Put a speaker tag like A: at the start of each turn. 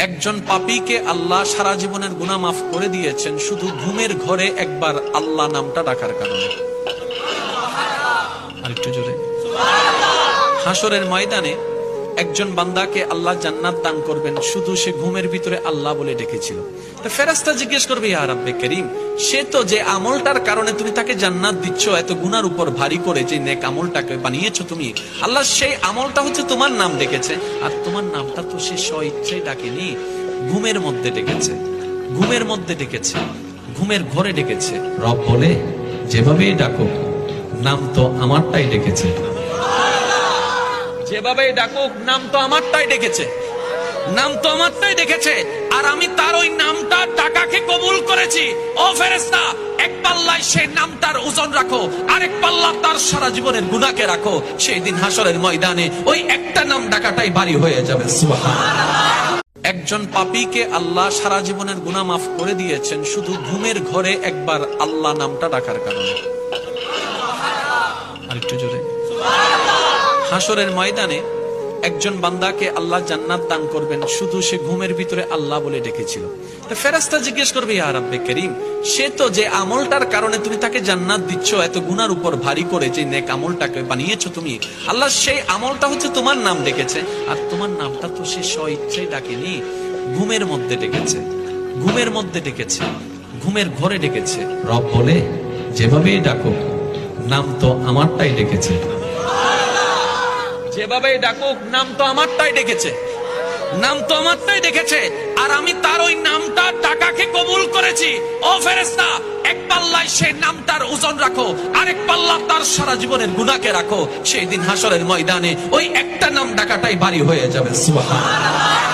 A: একজন পাপীকে আল্লাহ সারা জীবনের গুনাহ মাফ করে দিয়েছেন শুধু ঘুমের ঘরে একবার আল্লাহ নামটা ডাকার কারণে। আরেকটু জোরে। হাসরের ময়দানে একজন বান্দাকে আল্লাহ জান্নাত দান করবেন শুধু সে ঘুমের ভিতরে আল্লাহ বলে ডেকেছিল। তো ফেরেশতা জিজ্ঞেস করবে, ইয়া রাব্বে কারীম, সে তো যে আমলটার কারণে তুমি তাকে জান্নাত দিচ্ছ এত গুনার উপর ভারী করে, যে নেক আমলটাকে বানিয়েছো তুমি, আল্লাহ সেই আমলটা হচ্ছে তোমার নাম ডেকেছে, আর তোমার নামটা তো সে স্বইচ্ছায় ডাকেনি, ঘুমের মধ্যে ডেকেছে, ঘুমের মধ্যে ডেকেছে, ঘুমের ঘরে ডেকেছে। রব বলে, যেভাবেই ডাকো নাম তো আমারটাই ডেকেছে, যেভাবে ডাকুক নাম তো আমারটাই ডেকেছে, নাম তো আমারটাই ডেকেছে, আর আমি তার ওই নামটা টাকাকে কবুল করেছি। ও ফেরেশতা, এক পাল্লায় সেই নামটার ওজন রাখো, আরেক পাল্লা তার সারা জীবনের গুনাহকে রাখো। সেই দিন হাসরের ময়দানে ওই একটা নাম ডাকাটাই ভারী হয়ে যাবে। সুবহানাল্লাহ। একজন পাপীকে আল্লাহ সারা জীবনের গুনাহ মাফ করে দিয়েছেন শুধু ঘুমের ঘরে একবার আল্লাহ নামটা ডাকার কারণে। আরেকটু জোরে। হাসরের ময়দানে একজন বান্দাকে আল্লাহ জান্নাত দান করবেন শুধু সে ঘুমের ভিতরে আল্লাহ বলে ডেকেছিল। তো ফেরেশতা জিজ্ঞেস করবে, ইয়া রাব্বে কারীম, সে তো যে আমলটার কারণে তুমি তাকে জান্নাত দিচ্ছ এত গুনার উপর ভারী করে, যে নেক আমলটাকে বানিয়েছো তুমি, আল্লাহ সেই আমলটা হচ্ছে তোমার নাম ডেকেছে, আর তোমার নামটা তো সে স্বইচ্ছায় ডাকেনি, ঘুমের মধ্যে ডেকেছে, ঘুমের মধ্যে ডেকেছে, ঘুমের ঘরে ডেকেছে। রব বলে, যেভাবেই ডাকো নাম তো আমারটাই ডেকেছে, যেভাবে ডাকুক নাম তো আমারটাই ডেকেছে, নাম তো আমারটাই ডেকেছে, আর আমি তার ওই নামটা টাকাকে কবুল করেছি। ও ফেরেশতা, এক পাল্লায় সেই নামটার ওজন রাখো, আরেক পাল্লা তার সারা জীবনের গুনাহকে রাখো। সেই দিন হাসরের ময়দানে ওই একটা নাম ডাকাটাই ভারী হয়ে যাবে। সুবহানাল্লাহ।